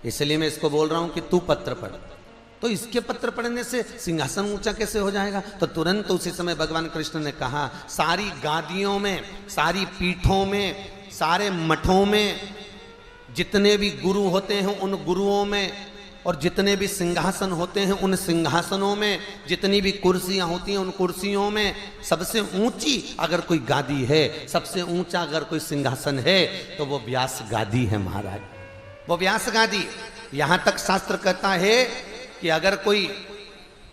इसलिए मैं इसको बोल रहा हूं कि तू पत्र पढ़। तो इसके पत्र पढ़ने से सिंहासन ऊंचा कैसे हो जाएगा? तो तुरंत उसी समय भगवान कृष्ण ने कहा, सारी गादियों में, सारी पीठों में, सारे मठों में जितने भी गुरु होते हैं उन गुरुओं में, और जितने भी सिंहासन होते हैं उन सिंहासनों में, जितनी भी कुर्सियां होती हैं उन कुर्सियों में, सबसे ऊंची अगर कोई गादी है, सबसे ऊंचा अगर कोई सिंहासन है तो वो व्यास गादी है महाराज, वो व्यास गादी। यहां तक शास्त्र कहता है कि अगर कोई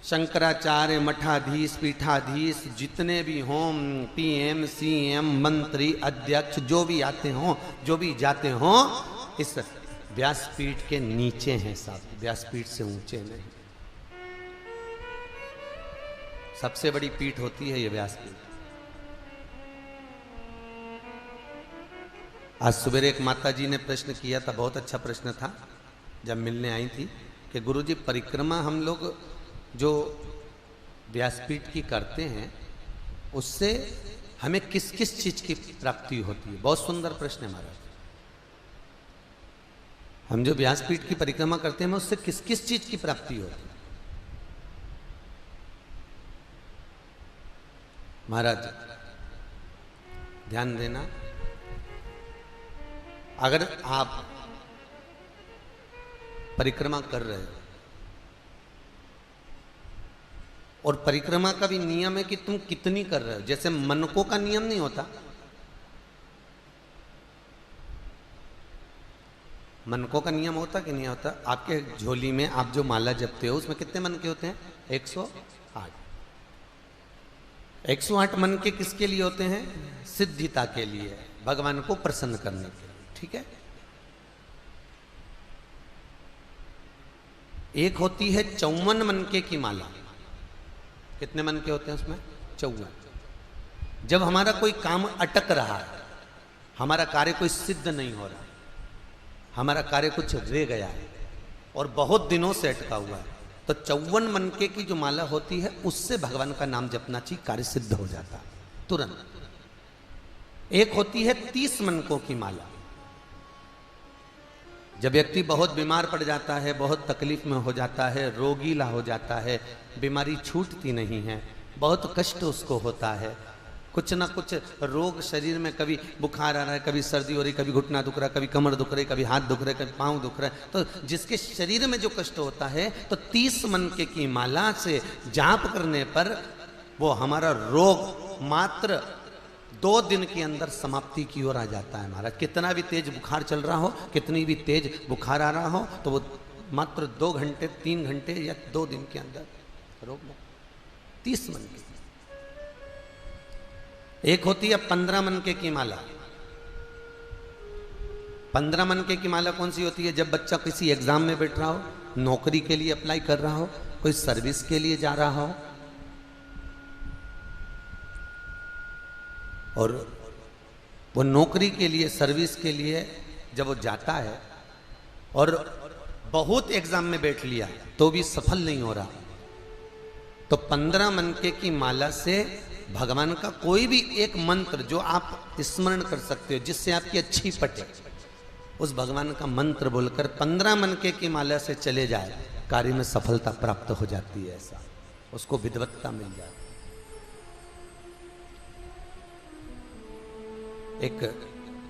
शंकराचार्य, मठाधीश, पीठाधीश, जितने भी हों, पीएम, सीएम, मंत्री, अध्यक्ष, जो भी आते हों, जो भी जाते हों, इस व्यासपीठ के नीचे हैं साहब, व्यासपीठ से ऊंचे नहीं। सबसे बड़ी पीठ होती है ये व्यासपीठ। आज सवेरे एक माता जी ने प्रश्न किया था, बहुत अच्छा प्रश्न था, जब मिलने आई थी, कि गुरुजी परिक्रमा हम लोग जो व्यासपीठ की करते हैं उससे हमें किस किस चीज की प्राप्ति होती है? बहुत सुंदर प्रश्न है महाराज। हम जो व्यासपीठ की परिक्रमा करते हैं उससे किस किस चीज की प्राप्ति होती है? महाराज ध्यान देना, अगर आप परिक्रमा कर रहे हो और परिक्रमा का भी नियम है कि तुम कितनी कर रहे हो, जैसे मनकों का नियम नहीं होता, मनकों का नियम होता कि नहीं होता? आपके झोली में आप जो माला जपते हो उसमें कितने मनके होते हैं? 108। 108 मनके किसके लिए होते हैं? सिद्धिता के लिए, भगवान को प्रसन्न करने के लिए, ठीक है। एक होती है 54 मनके की माला। कितने मनके होते हैं उसमें? 54। जब हमारा कोई काम अटक रहा है, हमारा कार्य कोई सिद्ध नहीं हो रहा, हमारा कार्य कुछ रह गया है और बहुत दिनों से अटका हुआ है, तो 54 मनके की जो माला होती है उससे भगवान का नाम जपना चाहिए, कार्य सिद्ध हो जाता है तुरंत। एक होती है 30 मनकों की माला। जब व्यक्ति बहुत बीमार पड़ जाता है, बहुत तकलीफ में हो जाता है, रोगीला हो जाता है, बीमारी छूटती नहीं है, बहुत कष्ट उसको होता है, कुछ ना कुछ रोग शरीर में, कभी बुखार आ रहा है, कभी सर्दी हो रही, कभी घुटना दुख रहा है, कभी कमर दुख रही, कभी हाथ दुख रहे, कभी पाँव दुख रहा है, तो जिसके शरीर में जो कष्ट होता है तो 30 मनके की माला से जाप करने पर वो हमारा रोग मात्र 2 दिन के अंदर समाप्ति की ओर आ जाता है महाराज। कितना भी तेज बुखार चल रहा हो, कितनी भी तेज बुखार आ रहा हो, तो वो मात्र 2 घंटे, 3 घंटे या 2 दिन के अंदर रोग मुक्त। 30 मनके। एक होती है 15 मनके की माला। 15 मनके की माला कौन सी होती है? जब बच्चा किसी एग्जाम में बैठ रहा हो, नौकरी के लिए अप्लाई कर रहा हो, कोई सर्विस के लिए जा रहा हो, और वो नौकरी के लिए, सर्विस के लिए जब वो जाता है और बहुत एग्जाम में बैठ लिया तो भी सफल नहीं हो रहा, तो 15 मनके की माला से भगवान का कोई भी एक मंत्र जो आप स्मरण कर सकते हो, जिससे आपकी अच्छी पटे, उस भगवान का मंत्र बोलकर 15 मनके की माला से चले जाए, कार्य में सफलता प्राप्त हो जाती है, ऐसा उसको विद्वत्ता मिल जाती है। एक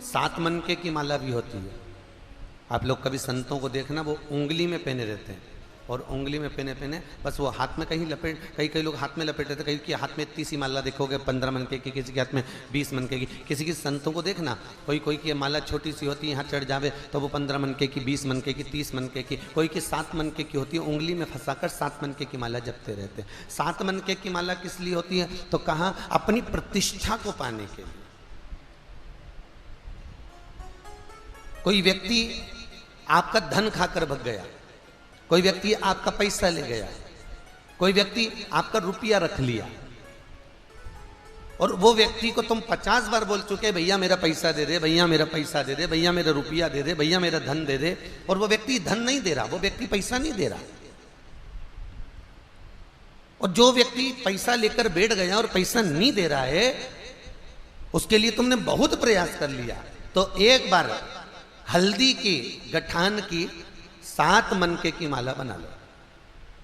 7 मनके की माला भी होती है। आप लोग कभी संतों को देखना, वो उंगली में पहने रहते हैं, और उंगली में पहने बस वो हाथ में कहीं लपेट, कई लोग हाथ में लपेट रहते हैं, कहीं की हाथ में इतनी सी माला देखोगे 15 मनके की, किसी के हाथ में 20 मनके की, किसी संतों को देखना, कोई की माला छोटी सी होती है, यहाँ चढ़ जावे तो वो 15 मनके की, 20 मनके की, 30 मनके की, कोई की 7 मनके की होती है, उंगली में फंसाकर 7 मनके की माला जपते रहते हैं। 7 मनके की माला किस लिए होती है? तो कहा अपनी प्रतिष्ठा को पाने के लिए। कोई व्यक्ति आपका धन खाकर भग गया, कोई व्यक्ति आपका पैसा ले गया, कोई व्यक्ति आपका रुपया रख लिया, और वो व्यक्ति को तुम 50 बार बोल चुके, भैया मेरा पैसा दे दे, भैया मेरा पैसा दे दे, भैया मेरा रुपया दे दे, भैया मेरा धन दे दे, और वो व्यक्ति धन नहीं दे रहा, वो व्यक्ति पैसा नहीं दे रहा। और जो व्यक्ति पैसा लेकर बैठ गया और पैसा नहीं दे रहा है, उसके लिए तुमने बहुत प्रयास कर लिया, तो एक बार हल्दी की गठान की 7 मनके की माला बना लो।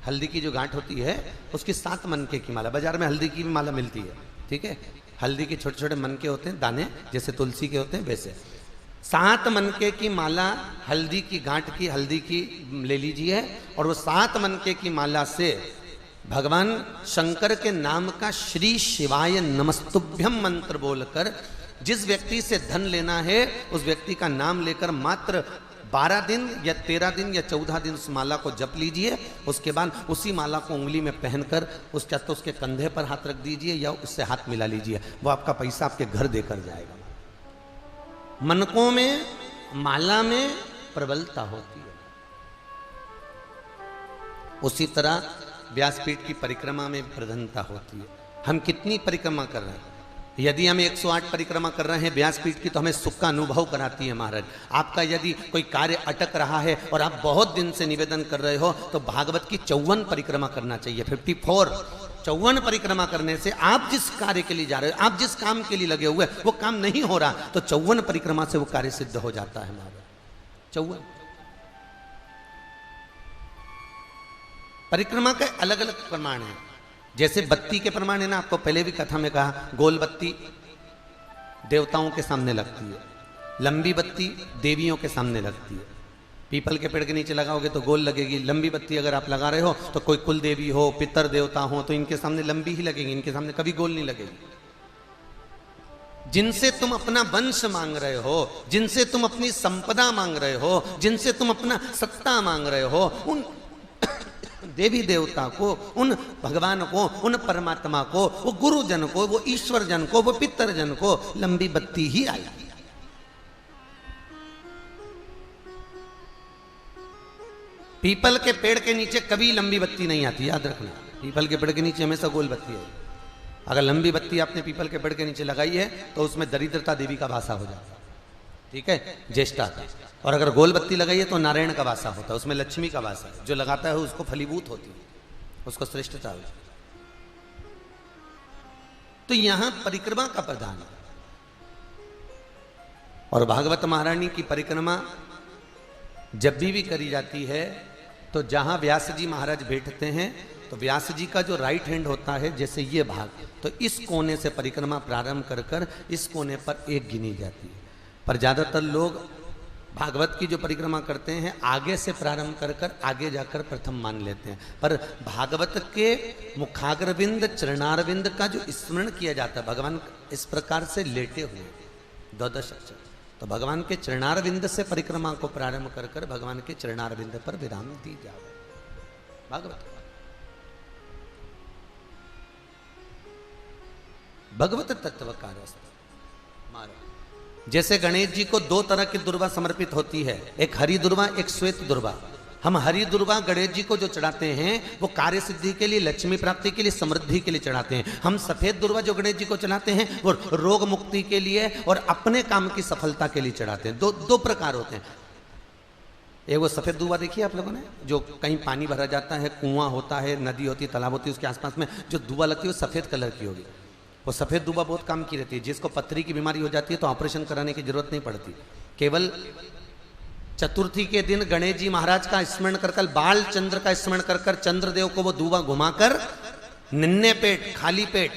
हल्दी की जो गांठ होती है उसकी 7 मनके की माला, बाजार में हल्दी की भी माला मिलती है, ठीक है। हल्दी के छोटे छोटे मनके होते हैं, दाने जैसे तुलसी के होते हैं वैसे। 7 मनके की माला हल्दी की गांठ की, हल्दी की ले लीजिए और वो 7 मनके की माला से भगवान शंकर के नाम का श्री शिवाय नमस्तुभ्यम मंत्र बोलकर जिस व्यक्ति से धन लेना है उस व्यक्ति का नाम लेकर मात्र 12 दिन या 13 दिन या 14 दिन उस माला को जप लीजिए। उसके बाद उसी माला को उंगली में पहनकर उसके कंधे पर हाथ रख दीजिए या उससे हाथ मिला लीजिए, वो आपका पैसा आपके घर देकर जाएगा। मनकों में, माला में प्रबलता होती है। उसी तरह व्यासपीठ की परिक्रमा में प्रधानता होती है। हम कितनी परिक्रमा कर रहे हैं? यदि हम 108 परिक्रमा कर रहे हैं व्यासपीठ की तो हमें सुख का अनुभव कराती है महाराज। आपका यदि कोई कार्य अटक रहा है और आप बहुत दिन से निवेदन कर रहे हो तो भागवत की 54 परिक्रमा करना चाहिए, 54। 54 परिक्रमा करने से आप जिस कार्य के लिए जा रहे हो, आप जिस काम के लिए लगे हुए वो काम नहीं हो रहा तो 54 परिक्रमा से वो कार्य सिद्ध हो जाता है महाराज। 54 परिक्रमा के अलग अलग प्रमाण है। जैसे बत्ती के प्रमाण है ना, आपको पहले भी कथा में कहा, गोल बत्ती देवताओं के सामने लगती है, लंबी बत्ती देवियों के सामने लगती है। पीपल के पेड़ के नीचे लगाओगे तो गोल लगेगी, लंबी बत्ती अगर आप लगा रहे हो तो कोई कुल देवी हो, पितर देवता हो तो इनके सामने लंबी ही लगेगी, इनके सामने कभी गोल नहीं लगेगी। जिनसे तुम अपना वंश मांग रहे हो, जिनसे तुम अपनी संपदा मांग रहे हो, जिनसे तुम अपना सत्ता मांग रहे हो, उन देवी देवता को, उन भगवान को, उन परमात्मा को, वो गुरुजन को, वो ईश्वर जन को, वो पितर जन को लंबी बत्ती ही आई। पीपल के पेड़ के नीचे कभी लंबी बत्ती नहीं आती, याद रखना। पीपल के पेड़ के नीचे हमेशा गोल बत्ती है। अगर लंबी बत्ती आपने पीपल के पेड़ के नीचे लगाई है तो उसमें दरिद्रता देवी का वासा हो जाता है, ठीक है, ज्येष्ठा का। और अगर गोल बत्ती लगाई है तो नारायण का वासा होता है, उसमें लक्ष्मी का वासा है। जो लगाता है उसको फलीभूत होती है, उसको श्रेष्ठता होती है। तो यहां परिक्रमा का प्रधान है। और भागवत महारानी की परिक्रमा जब भी करी जाती है तो जहां व्यास जी महाराज बैठते हैं तो व्यास जी का जो राइट हैंड होता है, जैसे ये भाग, तो इस कोने से परिक्रमा प्रारंभ कर कर इस कोने पर एक गिनी जाती है। पर ज्यादातर लोग भागवत की जो परिक्रमा करते हैं आगे से प्रारंभ कर कर आगे जाकर प्रथम मान लेते हैं। पर भागवत के मुखाग्रविंद चरणारविंद का जो स्मरण किया जाता है, भगवान इस प्रकार से लेटे हुए द्वादश अक्षर, तो भगवान के चरणारविंद से परिक्रमा को प्रारंभ कर कर भगवान के चरणारविंद पर विराम दी जाए। भागवत भगवत तत्व कार्य। जैसे गणेश जी को 2 तरह की दुर्वा समर्पित होती है, एक हरि दुर्वा, एक श्वेत दुर्वा। हम हरि दुर्वा गणेश जी को जो चढ़ाते हैं वो कार्य सिद्धि के लिए, लक्ष्मी प्राप्ति के लिए, समृद्धि के लिए चढ़ाते हैं। हम सफेद दुर्वा जो गणेश जी को चढ़ाते हैं वो रोग मुक्ति के लिए और अपने काम की सफलता के लिए चढ़ाते हैं। दो प्रकार होते हैं। एक वो सफेद दुर्वा देखिए आप लोगों ने, जो कहीं पानी भरा जाता है, कुआं होता है, नदी होती है, तालाब होती है, उसके आसपास में जो दुर्वा लगती है वो सफेद कलर की होगी। वो सफेद दुबा बहुत काम की रहती है। जिसको पथरी की बीमारी हो जाती है तो ऑपरेशन कराने की जरूरत नहीं पड़ती, केवल चतुर्थी के दिन गणेश जी महाराज का स्मरण कर कर, बाल चंद्र का स्मरण कर कर, चंद्रदेव को वो दुबा घुमाकर निन्ने पेट, खाली पेट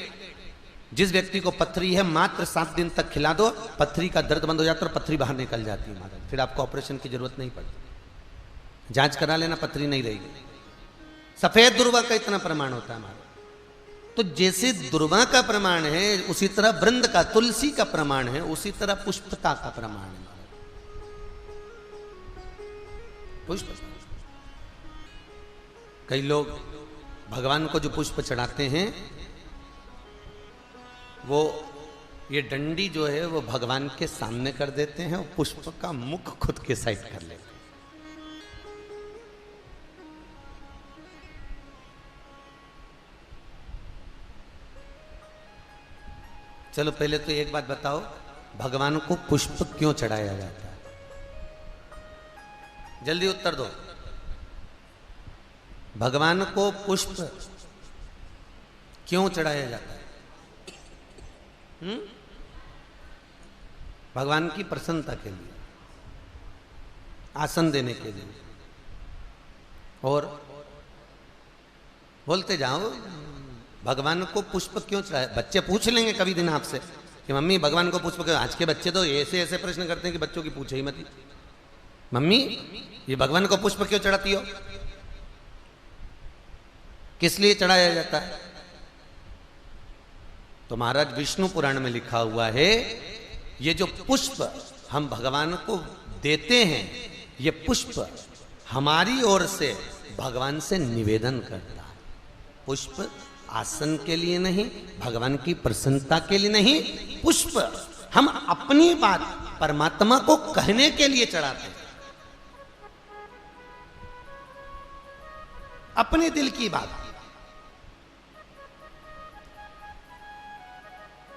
जिस व्यक्ति को पथरी है मात्र 7 दिन तक खिला दो, पथरी का दर्द बंद हो जाता है और पथरी बाहर निकल जाती है महाराज। फिर आपको ऑपरेशन की जरूरत नहीं पड़ती, जांच करा लेना, पथरी नहीं रहेगी। सफेद दुर्वा का इतना प्रमाण होता है हमारा। तो जैसे दुर्वा का प्रमाण है उसी तरह वृंद का, तुलसी का प्रमाण है, उसी तरह पुष्पता का प्रमाण है। पुष्प, कई लोग भगवान को जो पुष्प चढ़ाते हैं वो ये डंडी जो है वो भगवान के सामने कर देते हैं और पुष्प का मुख खुद के साइड कर लेते हैं। चलो पहले तो एक बात बताओ, भगवान को पुष्प क्यों चढ़ाया जाता है? जल्दी उत्तर दो। भगवान को पुष्प क्यों चढ़ाया जाता है? भगवान की प्रसन्नता के लिए, आसन देने के लिए। और बोलते जाओ, भगवान को पुष्प क्यों चढ़ाए? बच्चे पूछ लेंगे कभी दिन आपसे कि मम्मी भगवान को पुष्प क्यों? आज के बच्चे तो ऐसे ऐसे प्रश्न करते हैं कि बच्चों की पूछे ही मत। मम्मी ये भगवान को पुष्प क्यों चढ़ाती हो? किस लिए चढ़ाया जाता है? तो महाराज विष्णु पुराण में लिखा हुआ है, ये जो पुष्प हम भगवान को देते हैं, ये पुष्प हमारी ओर से भगवान से निवेदन करता है। पुष्प आसन के लिए नहीं, भगवान की प्रसन्नता के लिए नहीं, पुष्प हम अपनी बात परमात्मा को कहने के लिए चढ़ाते हैं, अपने दिल की बात।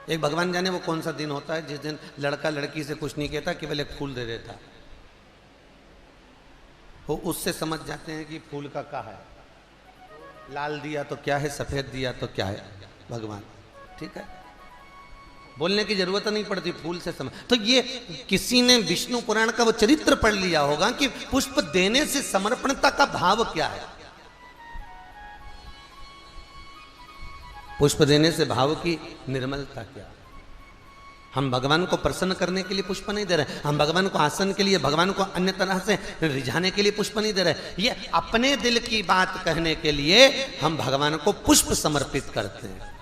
एक भगवान जाने वो कौन सा दिन होता है जिस दिन लड़का लड़की से कुछ नहीं कहता, केवल एक फूल दे देता। वो उससे समझ जाते हैं कि फूल का क्या है, लाल दिया तो क्या है, सफेद दिया तो क्या है, भगवान। ठीक है, बोलने की जरूरत नहीं पड़ती, फूल से समझ। तो ये किसी ने विष्णु पुराण का वो चरित्र पढ़ लिया होगा कि पुष्प देने से समर्पणता का भाव क्या है। पुष्प देने से भाव की निर्मलता क्या? हम भगवान को प्रसन्न करने के लिए पुष्प नहीं दे रहे, हम भगवान को आसन के लिए, भगवान को अन्य तरह से रिझाने के लिए पुष्प नहीं दे रहे। ये अपने दिल की बात कहने के लिए हम भगवान को पुष्प समर्पित करते हैं।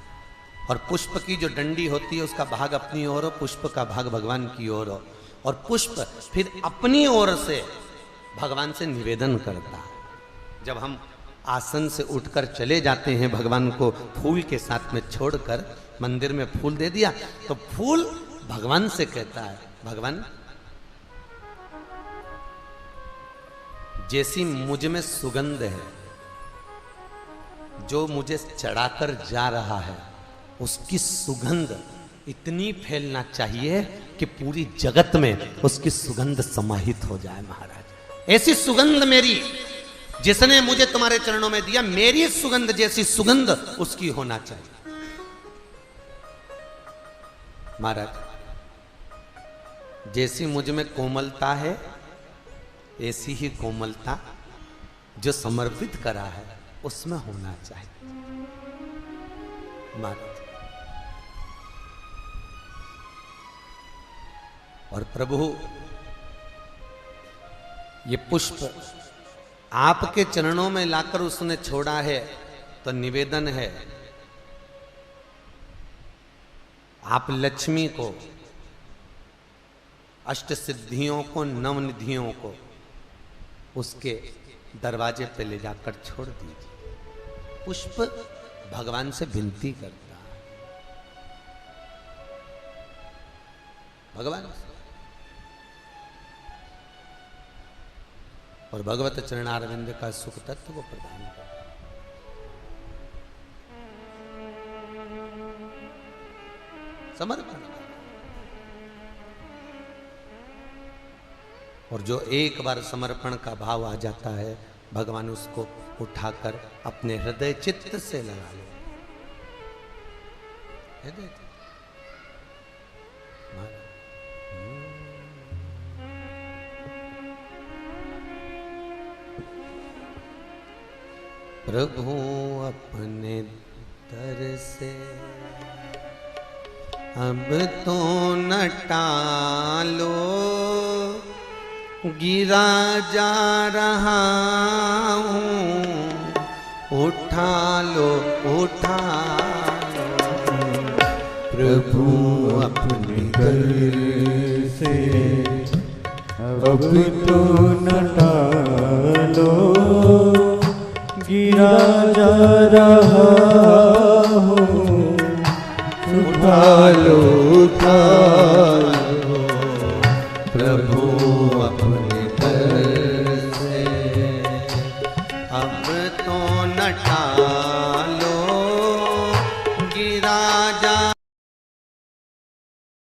और पुष्प की जो डंडी होती है उसका भाग अपनी ओर हो, पुष्प का भाग भगवान की ओर हो, और पुष्प फिर अपनी ओर से भगवान से निवेदन करता है। जब हम आसन से उठकर चले जाते हैं, भगवान को फूल के साथ में छोड़कर मंदिर में फूल दे दिया, तो फूल भगवान से कहता है, भगवान जैसी मुझ में सुगंध है, जो मुझे चढ़ाकर जा रहा है, उसकी सुगंध इतनी फैलना चाहिए कि पूरी जगत में उसकी सुगंध समाहित हो जाए। महाराज ऐसी सुगंध मेरी, जिसने मुझे तुम्हारे चरणों में दिया, मेरी सुगंध जैसी सुगंध उसकी होना चाहिए। महाराज जैसी मुझ में कोमलता है, ऐसी ही कोमलता जो समर्पित करा है उसमें होना चाहिए। महाराज और प्रभु ये पुष्प आपके चरणों में लाकर उसने छोड़ा है, तो निवेदन है आप लक्ष्मी को, अष्ट सिद्धियों को, नवनिधियों को उसके दरवाजे पे ले जाकर छोड़ दीजिए। पुष्प भगवान से विनती करता है, भगवान, और भगवत चरणारविंद का सुख तत्व को प्रदान कर। समर्पण, और जो एक बार समर्पण का भाव आ जाता है, भगवान उसको उठाकर अपने हृदय चित्त से लगा ले। प्रभु अपने दर से अब तो न टालो, गिरा जा रहा हूँ, उठा लो उठा लो। प्रभु अपने दर से अब तो न टालो, गिरा जा रहा हूँ, उठा लो उठा लो। प्रभु अपने दर से अब तो न टालो,